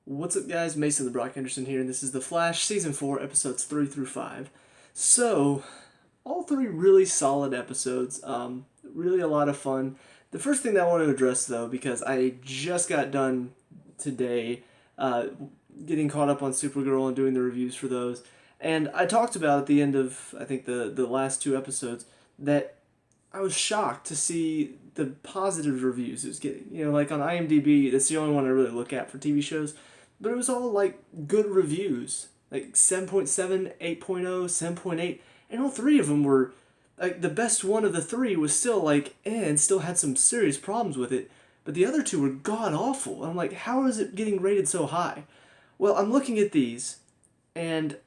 What's up, guys? Mason the Brock Henderson here, and this is The Flash, Season 4, Episodes 3 through 5. So, all three really solid episodes, really a lot of fun. The first thing that I want to address, though, because I just got done today uh, getting caught up on Supergirl and doing the reviews for those, and I talked about at the end of, I think, the last two episodes, that I was shocked to see the positive reviews it was getting. Like on IMDb, that's the only one I really look at for TV shows, but it was all like good reviews, like 7.7, 8.0, 7.8, and all three of them were like the best one of the three was still like and still had some serious problems with it, but the other two were god awful. And I'm like, how is it getting rated so high? Well, I'm looking at these, and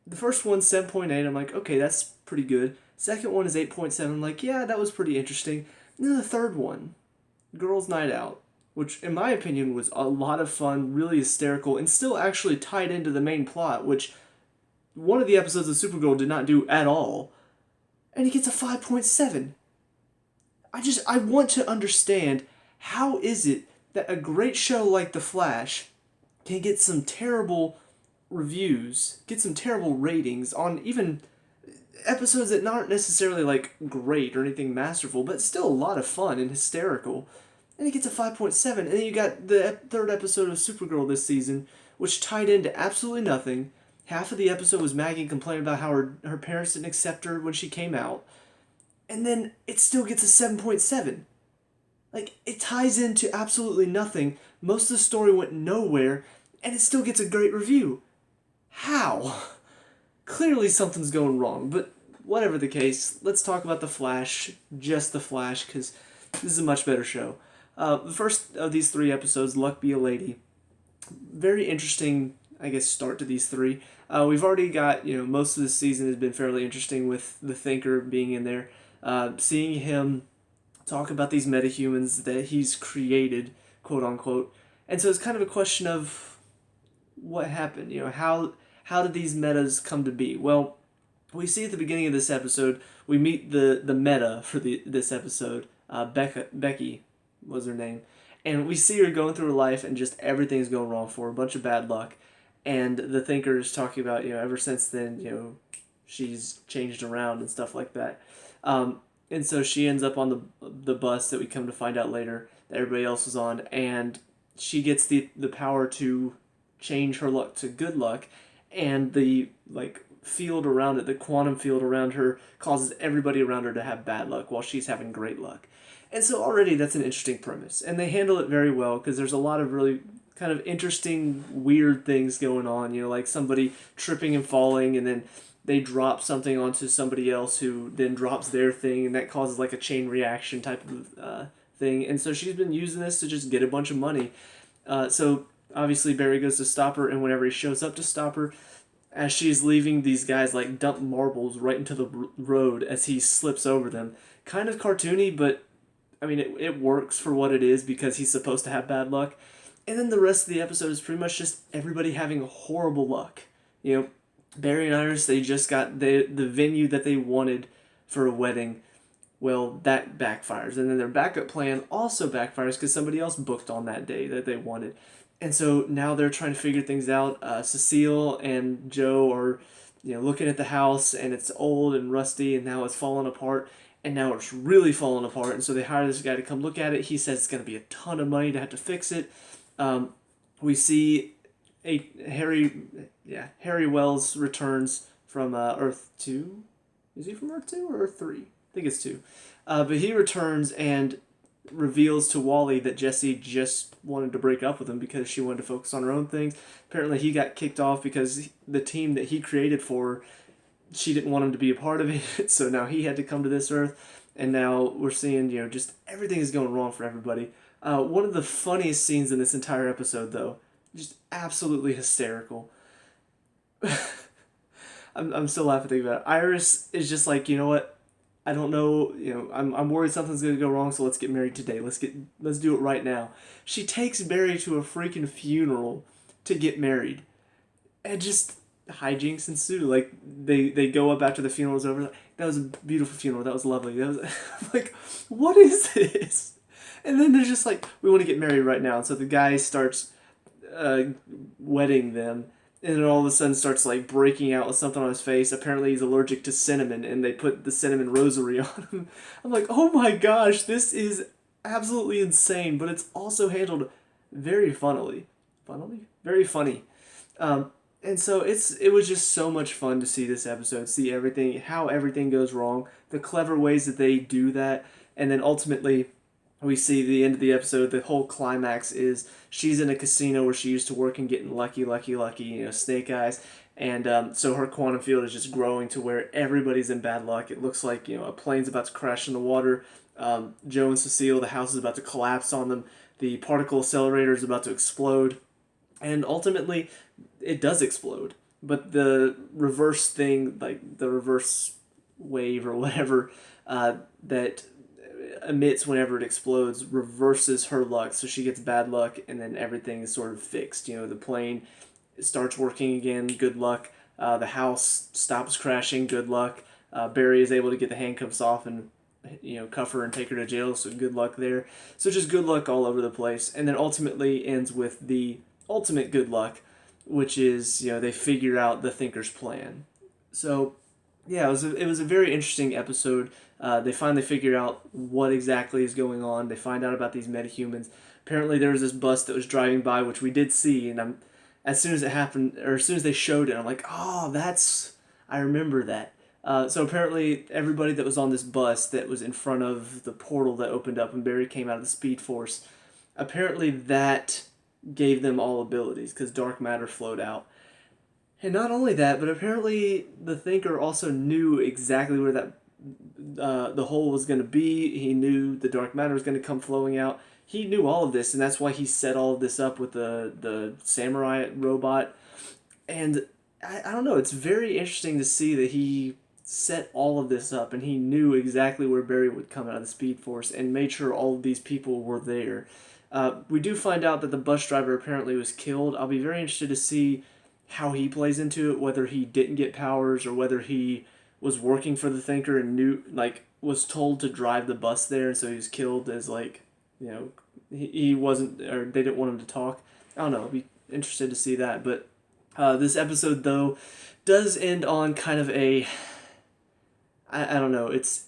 the first one's 7.8. I'm like, okay, that's pretty good. Second one is 8.7. I'm like, yeah, that was pretty interesting. And then the third one, Girls' Night Out, which in my opinion was a lot of fun, really hysterical, and still actually tied into the main plot, which one of the episodes of Supergirl did not do at all. And he gets a 5.7. I want to understand, how is it that a great show like The Flash can get some terrible reviews, get some terrible ratings on even episodes that aren't necessarily like great or anything masterful, but still a lot of fun and hysterical. And it gets a 5.7. And then you got the third episode of Supergirl this season, which tied into absolutely nothing. Half of the episode was Maggie complaining about how her parents didn't accept her when she came out. And then it still gets a 7.7. Like, it ties into absolutely nothing. Most of the story went nowhere, and it still gets a great review. How? Clearly something's going wrong, but whatever the case, let's talk about The Flash, just The Flash, because this is a much better show. The first of these three episodes, Luck Be a Lady, very interesting, I guess, start to these three. We've already got, most of the season has been fairly interesting with the Thinker being in there. Seeing him talk about these metahumans that he's created, quote unquote. And so it's kind of a question of what happened, how did these metas come to be? Well, we see at the beginning of this episode, we meet the meta for this episode. Becky was her name. And we see her going through her life and just everything's going wrong for her, a bunch of bad luck. And the Thinker is talking about, ever since then, she's changed around and stuff like that. And so she ends up on the bus that we come to find out later that everybody else was on, and she gets the power to change her luck to good luck, and the field around it, the quantum field around her, causes everybody around her to have bad luck while she's having great luck. And so already that's an interesting premise, and they handle it very well because there's a lot of really kind of interesting, weird things going on, like somebody tripping and falling, and then they drop something onto somebody else who then drops their thing, and that causes like a chain reaction type of thing. And so she's been using this to just get a bunch of money. So obviously Barry goes to stop her, and whenever he shows up to stop her, as she's leaving, these guys like dump marbles right into the road as he slips over them. Kind of cartoony, but I mean it works for what it is because he's supposed to have bad luck. And then the rest of the episode is pretty much just everybody having horrible luck. Barry and Iris, they just got the venue that they wanted for a wedding. Well, that backfires. And then their backup plan also backfires because somebody else booked on that day that they wanted. And so now they're trying to figure things out. Cecile and Joe are, looking at the house, and it's old and rusty, and now it's falling apart. And now it's really falling apart. And so they hire this guy to come look at it. He says it's going to be a ton of money to have to fix it. We see Harry Wells returns from Earth 2. Is he from Earth 2 or Earth 3? I think it's 2. But he returns and reveals to Wally that Jessie just wanted to break up with him because she wanted to focus on her own things. Apparently he got kicked off because the team that he created for her, she didn't want him to be a part of it, so now he had to come to this Earth, and now we're seeing, just everything is going wrong for everybody. One of the funniest scenes in this entire episode, though, just absolutely hysterical. I'm still laughing thinking about it. Iris is just like, you know what? I don't know. I'm worried something's gonna go wrong. So let's get married today. Let's do it right now. She takes Barry to a freaking funeral to get married, and just hijinks ensue. Like they go up after the funeral is over. Like, that was a beautiful funeral. That was lovely. That was like, what is this? And then they're just like, we want to get married right now. And so the guy starts wetting them. And then all of a sudden starts like breaking out with something on his face. Apparently he's allergic to cinnamon, and they put the cinnamon rosary on him. I'm like, oh my gosh, this is absolutely insane, but it's also handled very funnily. Funnily? Very funny. And so it was just so much fun to see this episode, see everything, how everything goes wrong, the clever ways that they do that, and then ultimately we see the end of the episode. The whole climax is she's in a casino where she used to work and getting lucky, snake eyes. And so her quantum field is just growing to where everybody's in bad luck. It looks like, a plane's about to crash in the water. Joe and Cecile, the house is about to collapse on them. The particle accelerator is about to explode. And ultimately, it does explode. But the reverse thing, like the reverse wave or whatever, that emits whenever it explodes, reverses her luck. So she gets bad luck, and then everything is sort of fixed. The plane starts working again, good luck. The house stops crashing, good luck. Barry is able to get the handcuffs off and cuff her and take her to jail, so good luck there. So just good luck all over the place. And then ultimately ends with the ultimate good luck, which is, they figure out the Thinker's plan. So yeah, it was a very interesting episode. They finally figure out what exactly is going on. They find out about these metahumans. Apparently there was this bus that was driving by, which we did see, and as soon as it happened, or as soon as they showed it, I'm like, oh, I remember that. So apparently everybody that was on this bus that was in front of the portal that opened up when Barry came out of the Speed Force, apparently that gave them all abilities because dark matter flowed out. And not only that, but apparently the Thinker also knew exactly where that the hole was going to be. He knew the dark matter was going to come flowing out. He knew all of this, and that's why he set all of this up with the samurai robot. And I don't know, it's very interesting to see that he set all of this up, and he knew exactly where Barry would come out of the Speed Force and made sure all of these people were there. We do find out that the bus driver apparently was killed. I'll be very interested to see how he plays into it, whether he didn't get powers or whether he was working for the Thinker and was told to drive the bus there, and so he was killed as he wasn't, or they didn't want him to talk. I don't know. I'll be interested to see that. But this episode, though, does end on kind of I don't know, it's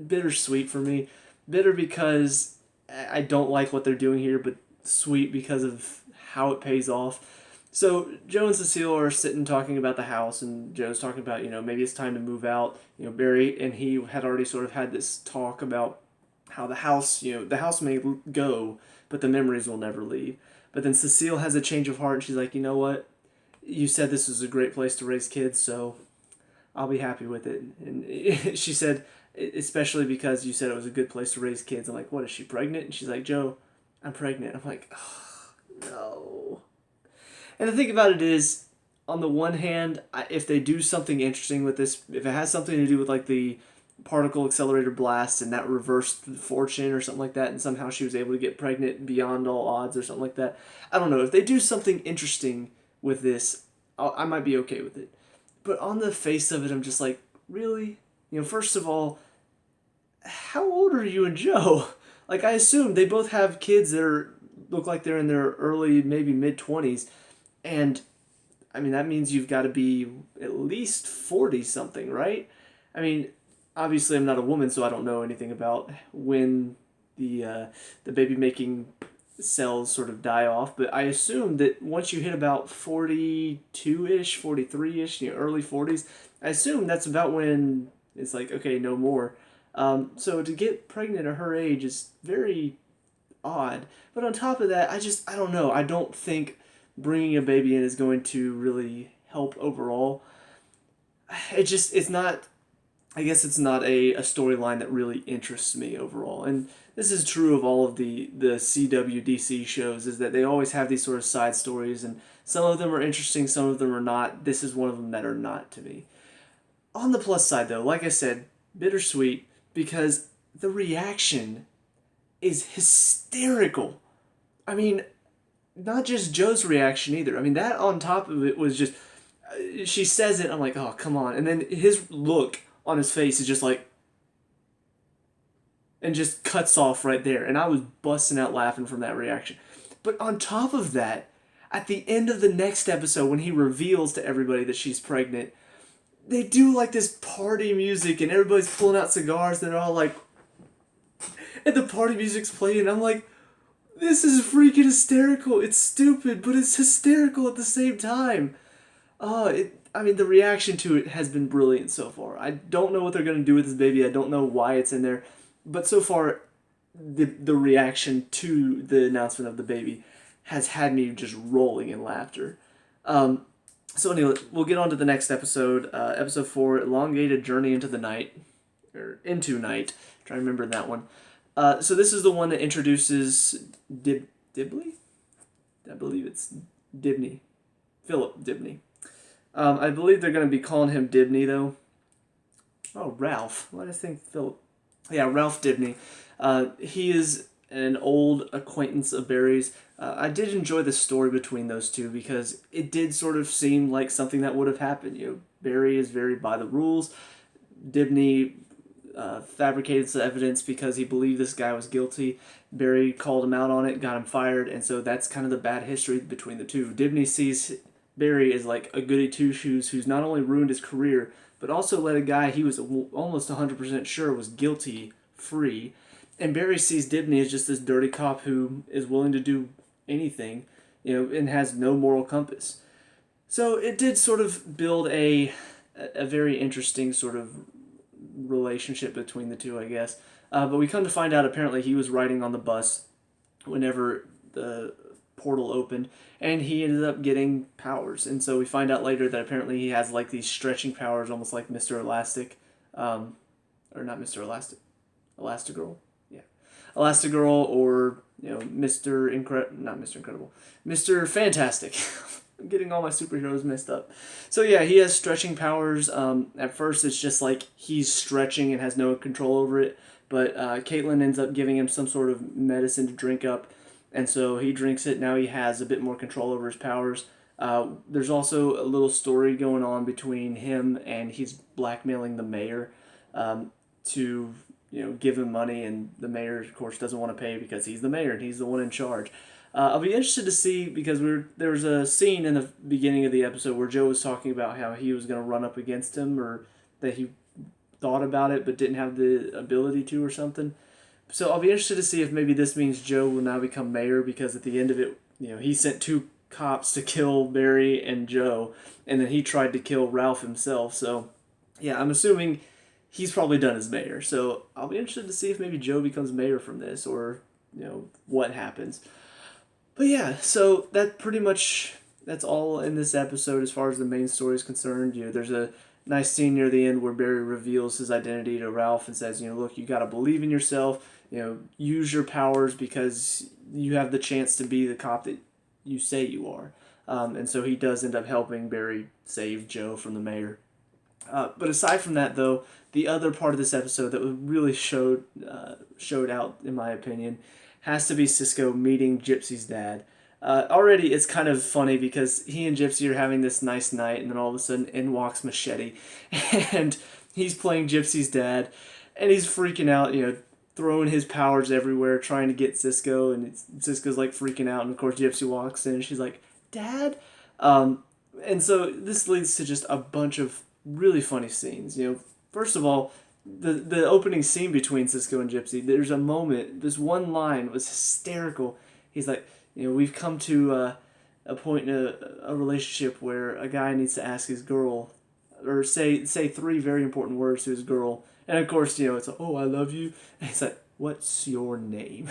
bittersweet for me. Bitter because I don't like what they're doing here, but sweet because of how it pays off. So Joe and Cecile are sitting talking about the house, and Joe's talking about, maybe it's time to move out. Barry and he had already sort of had this talk about how the house may go, but the memories will never leave. But then Cecile has a change of heart, and she's like, you know what? You said this was a great place to raise kids, so I'll be happy with it. And she said, especially because you said it was a good place to raise kids. I'm like, what, is she pregnant? And she's like, Joe, I'm pregnant. I'm like, oh, no. And the thing about it is, on the one hand, if they do something interesting with this, if it has something to do with like the particle accelerator blast and that reversed fortune or something like that, and somehow she was able to get pregnant beyond all odds or something like that, I don't know. If they do something interesting with this, I might be okay with it. But on the face of it, I'm just like, really? First of all, how old are you and Joe? Like, I assume they both have kids that look like they're in their early, maybe mid-20s. And, I mean, that means you've got to be at least 40-something, right? I mean, obviously I'm not a woman, so I don't know anything about when the baby-making cells sort of die off. But I assume that once you hit about 42-ish, 43-ish, early 40s, I assume that's about when it's like, okay, no more. So to get pregnant at her age is very odd. But on top of that, I don't know. I don't think bringing a baby in is going to really help overall. It's not, I guess it's not a storyline that really interests me overall. And this is true of all of the CWDC shows, is that they always have these sort of side stories, and some of them are interesting, some of them are not. This is one of them that are not to me. On the plus side, though, like I said, bittersweet, because the reaction is hysterical. I mean, not just Joe's reaction either. I mean, that on top of it was just, she says it, I'm like, oh, come on. And then his look on his face is just like, and just cuts off right there. And I was busting out laughing from that reaction. But on top of that, at the end of the next episode, when he reveals to everybody that she's pregnant, they do like this party music and everybody's pulling out cigars and they're all like, and the party music's playing and I'm like, this is freaking hysterical. It's stupid, but it's hysterical at the same time. I mean, the reaction to it has been brilliant so far. I don't know what they're going to do with this baby. I don't know why it's in there. But so far, the reaction to the announcement of the baby has had me just rolling in laughter. So anyway, we'll get on to the next episode. Episode 4, Elongated Journey into the Night. Or Into Night. Try to remember that one. So this is the one that introduces Dibley? I believe it's Dibney. Philip Dibney. I believe they're going to be calling him Dibney, though. Oh, Ralph. Why did I think Philip? Yeah, Ralph Dibney. He is an old acquaintance of Barry's. I did enjoy the story between those two because it did sort of seem like something that would have happened. You know, Barry is very by the rules. Dibney fabricated some evidence because he believed this guy was guilty. Barry called him out on it, got him fired, and so that's kind of the bad history between the two. Dibney sees Barry as like a goody two-shoes who's not only ruined his career, but also let a guy he was almost 100% sure was guilty free. And Barry sees Dibney as just this dirty cop who is willing to do anything, you know, and has no moral compass. So it did sort of build a very interesting sort of relationship between the two, I guess. But we come to find out apparently he was riding on the bus whenever the portal opened, and he ended up getting powers. And so we find out later that apparently he has like these stretching powers, almost like Mr. Elastic, or not Mr. Elastic, Elastigirl, yeah, Elastigirl, or you know not Mr. Incredible, Mr. Fantastic. I'm getting all my superheroes messed up. So yeah, he has stretching powers. At first it's just like he's stretching and has no control over it, but Caitlin ends up giving him some sort of medicine to drink up, and so he drinks it. Now he has a bit more control over his powers. There's also a little story going on between him and he's blackmailing the mayor to give him money, and the mayor of course doesn't want to pay because he's the mayor and he's the one in charge. I'll be interested to see because there was a scene in the beginning of the episode where Joe was talking about how he was going to run up against him, or that he thought about it but didn't have the ability to or something. So I'll be interested to see if maybe this means Joe will now become mayor, because at the end of it, he sent 2 cops to kill Barry and Joe, and then he tried to kill Ralph himself. So yeah, I'm assuming he's probably done as mayor. So I'll be interested to see if maybe Joe becomes mayor from this, or what happens. But yeah, so that's all in this episode as far as the main story is concerned. There's a nice scene near the end where Barry reveals his identity to Ralph and says, look, you got to believe in yourself, use your powers because you have the chance to be the cop that you say you are. And so he does end up helping Barry save Joe from the mayor. But aside from that, though, the other part of this episode that really showed out, in my opinion, has to be Cisco meeting Gypsy's dad. Already it's kind of funny because he and Gypsy are having this nice night, and then all of a sudden in walks Machete, and he's playing Gypsy's dad, and he's freaking out, throwing his powers everywhere, trying to get Cisco, and Cisco's like freaking out, and of course Gypsy walks in, and she's like, "Dad?" And so this leads to just a bunch of really funny scenes. First of all, the opening scene between Cisco and Gypsy, there's a moment, this one line was hysterical. He's like, we've come to a point in a relationship where a guy needs to ask his girl, or say 3 very important words to his girl. And of course, it's like, "Oh, I love you." And he's like, "What's your name?"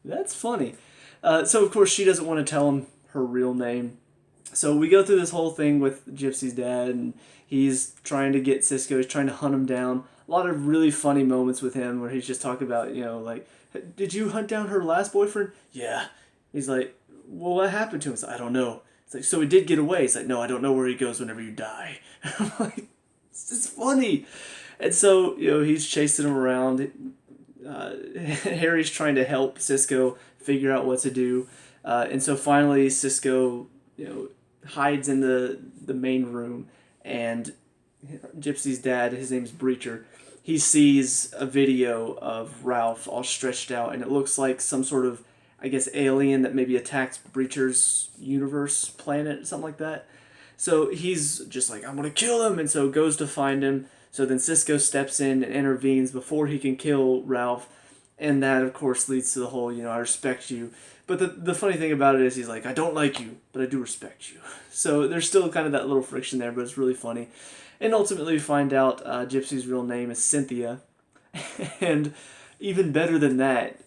That's funny. So of course she doesn't want to tell him her real name. So we go through this whole thing with Gypsy's dad, and he's trying to get Cisco, he's trying to hunt him down. A lot of really funny moments with him where he's just talking about, like, "Did you hunt down her last boyfriend?" "Yeah." He's like, "Well, what happened to him?" He's like, "I don't know." It's like, "So he did get away?" He's like, "No, I don't know where he goes whenever you die." I'm like, it's funny. And so, he's chasing him around. Harry's trying to help Cisco figure out what to do. And so finally Cisco, hides in the main room, and Gypsy's dad, his name's Breacher, he sees a video of Ralph all stretched out, and it looks like some sort of I guess, alien that maybe attacks Breacher's universe planet, something like that. So he's just like, I'm gonna kill him, and so goes to find him. So then Cisco steps in and intervenes before he can kill Ralph, and that of course leads to the whole, I respect you. But the funny thing about it is he's like, I don't like you, but I do respect you. So there's still kind of that little friction there, but it's really funny. And ultimately we find out Gypsy's real name is Cynthia. And even better than that,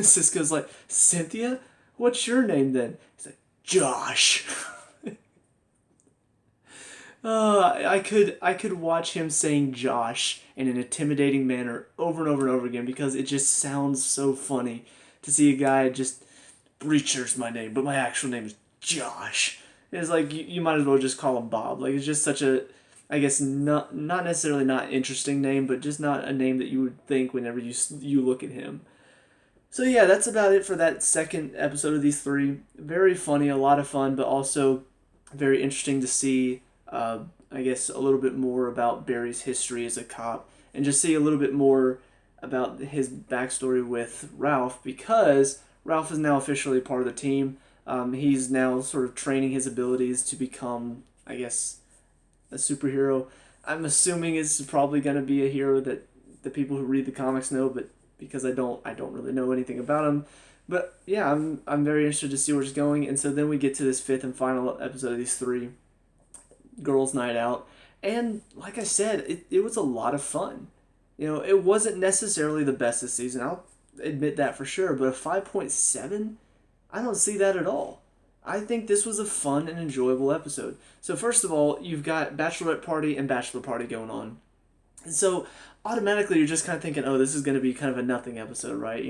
Cisco's like, Cynthia? What's your name then? He's like, Josh. I could watch him saying Josh in an intimidating manner over and over and over again because it just sounds so funny to see a guy just, Breacher's my name, but my actual name is Josh. It's like you might as well just call him Bob. Like, it's just such a, I guess, not necessarily not interesting name, but just not a name that you would think whenever you look at him. So yeah, that's about it for that second episode of these three. Very funny, a lot of fun, but also very interesting to see, I guess, a little bit more about Barry's history as a cop, and just see a little bit more about his backstory with Ralph, because Ralph is now officially part of the team. He's now sort of training his abilities to become, I guess, a superhero. I'm assuming it's probably going to be a hero that the people who read the comics know, but because I don't really know anything about him. But yeah, I'm very interested to see where it's going. And so then we get to this fifth and final episode of these three, Girls' Night Out. And like I said, it was a lot of fun. It wasn't necessarily the best this season. I'll admit that for sure. But a 5.7, I don't see that at all. I think this was a fun and enjoyable episode. So first of all, you've got Bachelorette Party and Bachelor Party going on. And so automatically you're just kind of thinking, oh, this is going to be kind of a nothing episode, right?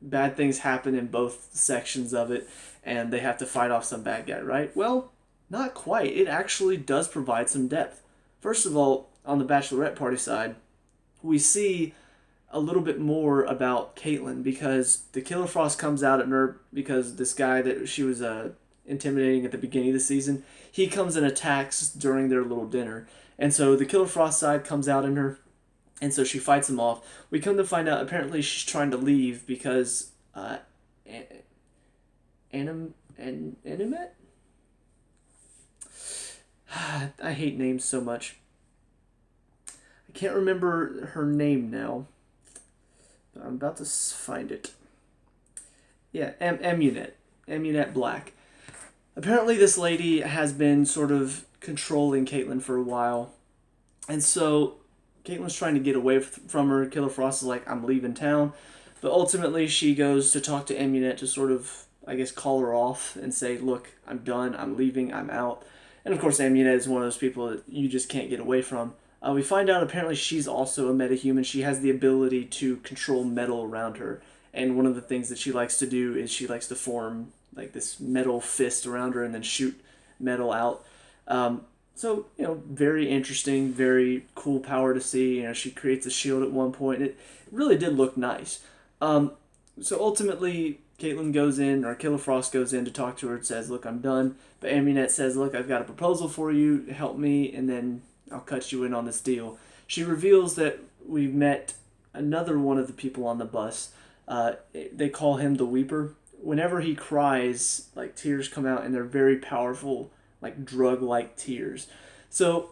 Bad things happen in both sections of it, and they have to fight off some bad guy, right? Well, not quite. It actually does provide some depth. First of all, on the Bachelorette Party side, we see a little bit more about Caitlin, because the Killer Frost comes out at her because this guy that she was intimidating at the beginning of the season, he comes and attacks during their little dinner. And so the Killer Frost side comes out in her, and so she fights him off. We come to find out apparently she's trying to leave because Animet? I hate names so much. I can't remember her name now. I'm about to find it. Yeah, Amunet Black. Apparently this lady has been sort of controlling Caitlin for a while. And so Caitlin's trying to get away from her. Killer Frost is like, I'm leaving town. But ultimately she goes to talk to Amunet to sort of, I guess, call her off and say, look, I'm done, I'm leaving, I'm out. And of course Amunet is one of those people that you just can't get away from. We find out apparently she's also a metahuman. She has the ability to control metal around her. And one of the things that she likes to do is she likes to form like this metal fist around her and then shoot metal out. So, very interesting, very cool power to see. She creates a shield at one point. It really did look nice. So ultimately, Caitlin goes in, or Killer Frost goes in to talk to her and says, look, I'm done. But Amunet says, look, I've got a proposal for you. Help me, and then I'll cut you in on this deal. She reveals that we've met another one of the people on the bus. They call him the Weeper. Whenever he cries, like, tears come out, and they're very powerful, like drug-like tears. So,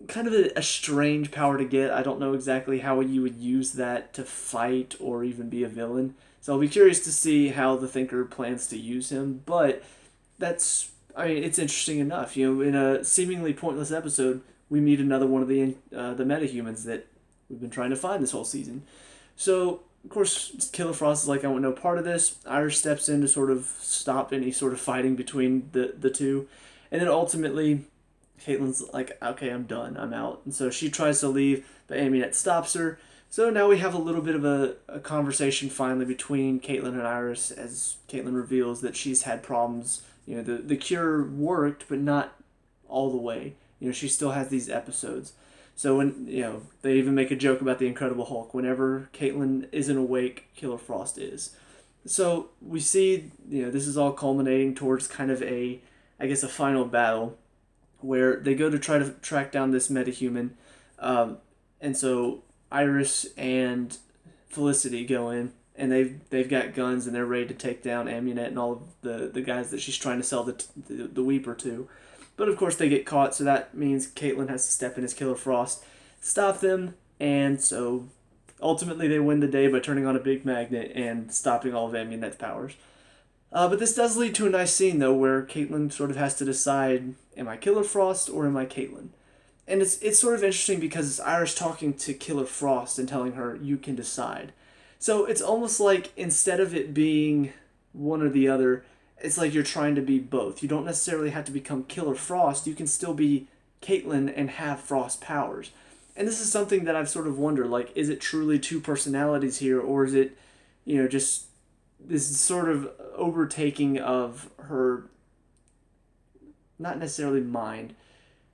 kind of a strange power to get. I don't know exactly how you would use that to fight or even be a villain. So I'll be curious to see how the Thinker plans to use him. But it's interesting enough. In a seemingly pointless episode, we meet another one of the metahumans that we've been trying to find this whole season. So, of course, Killer Frost is like, I want no part of this. Iris steps in to sort of stop any sort of fighting between the two. And then ultimately, Caitlin's like, okay, I'm done. I'm out. And so she tries to leave, but Amunet stops her. So now we have a little bit of a conversation finally between Caitlin and Iris as Caitlin reveals that she's had problems. The cure worked, but not all the way. She still has these episodes. So when, they even make a joke about the Incredible Hulk. Whenever Caitlin isn't awake, Killer Frost is. So we see, this is all culminating towards kind of a final battle where they go to try to track down this metahuman. And so Iris and Felicity go in, and they've got guns and they're ready to take down Amunet and all of the guys that she's trying to sell the Weeper to. But of course they get caught, so that means Caitlyn has to step in as Killer Frost, stop them, and so ultimately they win the day by turning on a big magnet and stopping all of Amunet's powers. But this does lead to a nice scene, though, where Caitlyn sort of has to decide, am I Killer Frost or am I Caitlyn? And it's sort of interesting because it's Iris talking to Killer Frost and telling her, you can decide. So it's almost like instead of it being one or the other, it's like you're trying to be both. You don't necessarily have to become Killer Frost. You can still be Caitlyn and have Frost powers. And this is something that I've sort of wondered, like, is it truly two personalities here, or is it, just this sort of overtaking of her, not necessarily mind,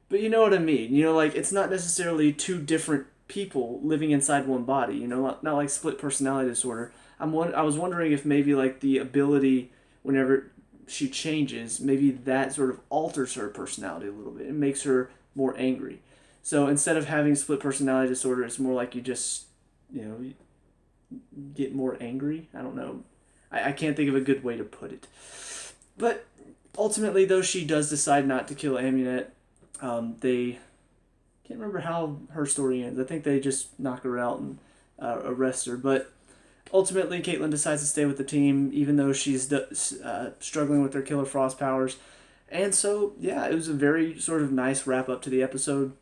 but you know what I mean. Like, it's not necessarily two different people living inside one body, not like split personality disorder. I was wondering if maybe, like, the ability, whenever she changes, maybe that sort of alters her personality a little bit. It makes her more angry. So instead of having split personality disorder, it's more like you just, get more angry. I don't know. I can't think of a good way to put it. But ultimately, though, she does decide not to kill Amunet. They can't remember how her story ends. I think they just knock her out and arrest her. But ultimately, Caitlyn decides to stay with the team, even though she's struggling with her Killer Frost powers. And so, yeah, it was a very sort of nice wrap-up to the episode.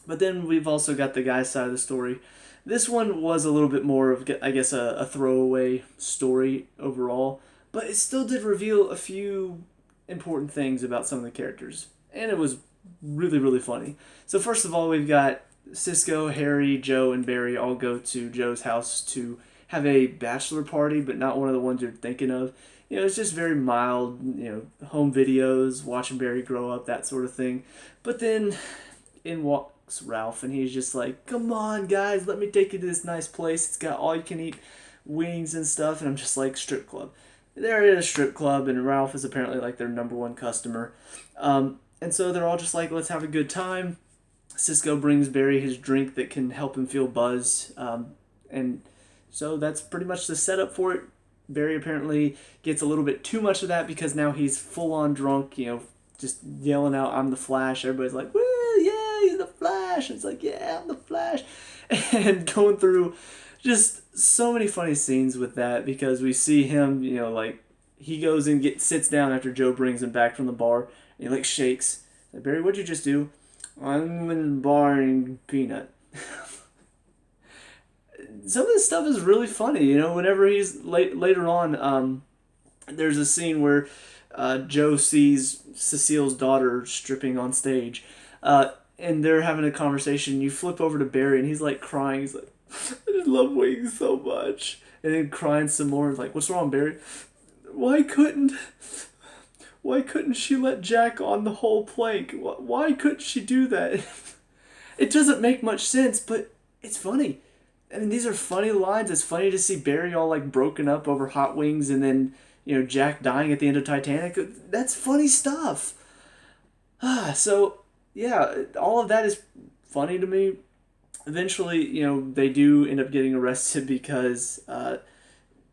But then we've also got the guy's side of the story. This one was a little bit more of, I guess, a throwaway story overall. But it still did reveal a few important things about some of the characters. And it was really, really funny. So first of all, we've got Cisco, Harry, Joe, and Barry all go to Joe's house to have a bachelor party, but not one of the ones you're thinking of. It's just very mild, home videos, watching Barry grow up, that sort of thing. But then in walks Ralph, and he's just like, come on, guys, let me take you to this nice place. It's got all-you-can-eat wings and stuff. And I'm just like, strip club. They're at a strip club, and Ralph is apparently like their number one customer. And so they're all just like, let's have a good time. Cisco brings Barry his drink that can help him feel buzzed. And so that's pretty much the setup for it. Barry apparently gets a little bit too much of that because now he's full-on drunk, just yelling out, I'm the Flash. Everybody's like, woo, yeah, he's the Flash. And it's like, yeah, I'm the Flash. And going through just so many funny scenes with that because we see him, like, he goes and sits down after Joe brings him back from the bar. And he, like, shakes. Like, Barry, what'd you just do? I'm in the bar and peanut. Some of this stuff is really funny, whenever he's later on, there's a scene where Joe sees Cecile's daughter stripping on stage, and they're having a conversation. You flip over to Barry, and he's like crying. He's like, I just love wings so much. And then crying some more. He's like, what's wrong, Barry? Why couldn't she let Jack on the whole plank? Why couldn't she do that? It doesn't make much sense, but it's funny. I mean, these are funny lines. It's funny to see Barry all, like, broken up over hot wings and then, Jack dying at the end of Titanic. That's funny stuff. So, yeah, all of that is funny to me. Eventually, they do end up getting arrested because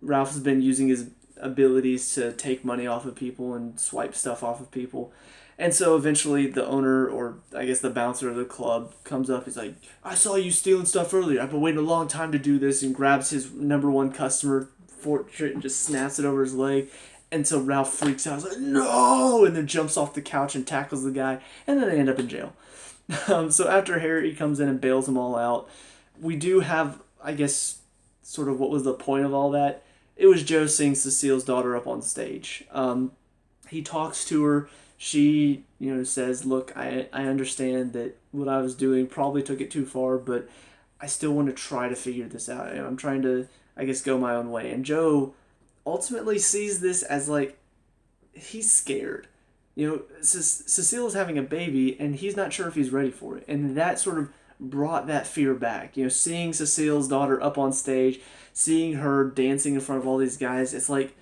Ralph has been using his abilities to take money off of people and swipe stuff off of people. And so eventually the owner, or I guess the bouncer of the club, comes up. He's like, I saw you stealing stuff earlier. I've been waiting a long time to do this, and grabs his number one customer portrait and just snaps it over his leg. And so Ralph freaks out. He's like, no! And then jumps off the couch and tackles the guy. And then they end up in jail. So after Harry comes in and bails them all out, we do have, I guess, sort of what was the point of all that. It was Joe seeing Cecile's daughter up on stage. He talks to her. She, says, look, I understand that what I was doing probably took it too far, but I still want to try to figure this out. I'm trying to, I guess, go my own way. And Joe ultimately sees this as, like, he's scared. Cecile's having a baby, and he's not sure if he's ready for it. And that sort of brought that fear back. Seeing Cecile's daughter up on stage, seeing her dancing in front of all these guys, it's like,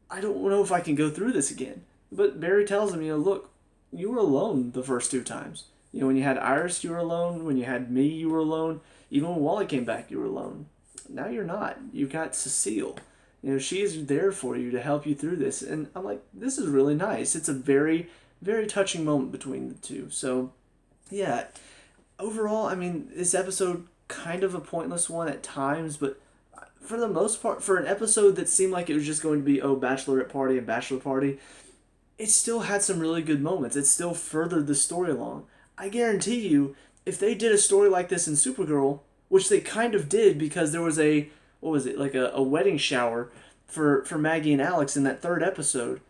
I don't know if I can go through this again. But Barry tells him, look, you were alone the first two times. When you had Iris, you were alone. When you had me, you were alone. Even when Wally came back, you were alone. now you're not. You've got Cecile. You know, she's there for you to help you through this. And I'm like, this is really nice. It's a very, very touching moment between the two. So, yeah, overall, I mean, this episode kind of a pointless one at times, but for the most part, for an episode that seemed like it was just going to be, oh, bachelorette party and bachelor party, it still had some really good moments. It still furthered the story along. I guarantee you, if they did a story like this in Supergirl, which they kind of did because there was a, what was it, like a wedding shower for Maggie and Alex in that third episode,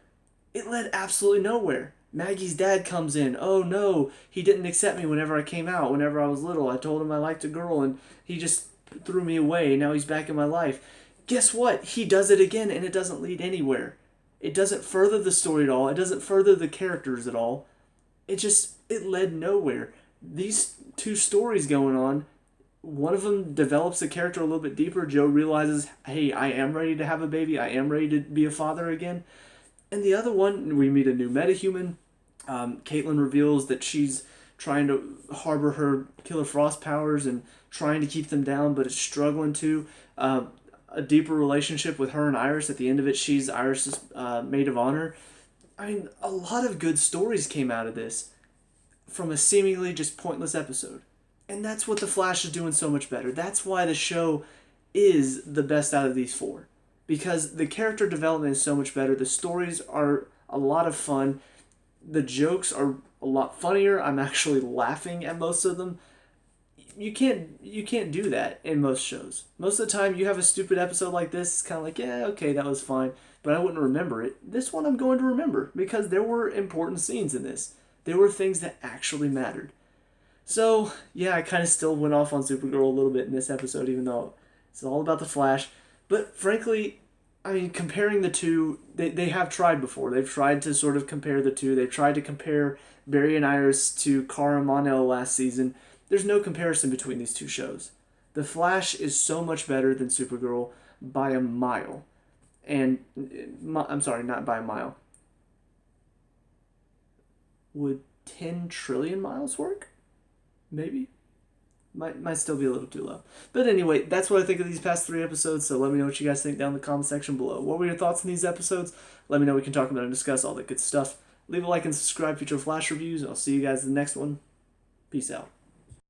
it led absolutely nowhere. Maggie's dad comes in. Oh no, he didn't accept me whenever I came out, whenever I was little. I told him I liked a girl and he just threw me away. Now he's back in my life. Guess what? He does it again and it doesn't lead anywhere. It doesn't further the story at all. It doesn't further the characters at all. It led nowhere. These two stories going on, one of them develops the character a little bit deeper. Joe realizes, hey, I am ready to have a baby. I am ready to be a father again. And the other one, we meet a new metahuman. Caitlin reveals that she's trying to harbor her Killer Frost powers and trying to keep them down, but is struggling to. A deeper relationship with her and Iris. At the end of it, she's Iris' maid of honor. I mean, a lot of good stories came out of this from a seemingly just pointless episode. And that's what The Flash is doing so much better. That's why the show is the best out of these four. Because the character development is so much better. The stories are a lot of fun. The jokes are a lot funnier. I'm actually laughing at most of them. You can't do that in most shows. Most of the time, you have a stupid episode like this. It's kind of like, yeah, okay, that was fine, but I wouldn't remember it. This one I'm going to remember because there were important scenes in this. There were things that actually mattered. So yeah, I kind of still went off on Supergirl a little bit in this episode, even though it's all about the Flash. But frankly, I mean, comparing the two, they have tried before. They've tried to sort of compare the two. They've tried to compare Barry and Iris to Kara and Mon-El last season. There's no comparison between these two shows. The Flash is so much better than Supergirl by a mile. And, I'm sorry, not by a mile. Would 10 trillion miles work? Maybe? Might still be a little too low. But anyway, that's what I think of these past 3 episodes, so let me know what you guys think down in the comment section below. What were your thoughts on these episodes? Let me know. We can talk about and discuss all that good stuff. Leave a like and subscribe for future Flash reviews, and I'll see you guys in the next one. Peace out.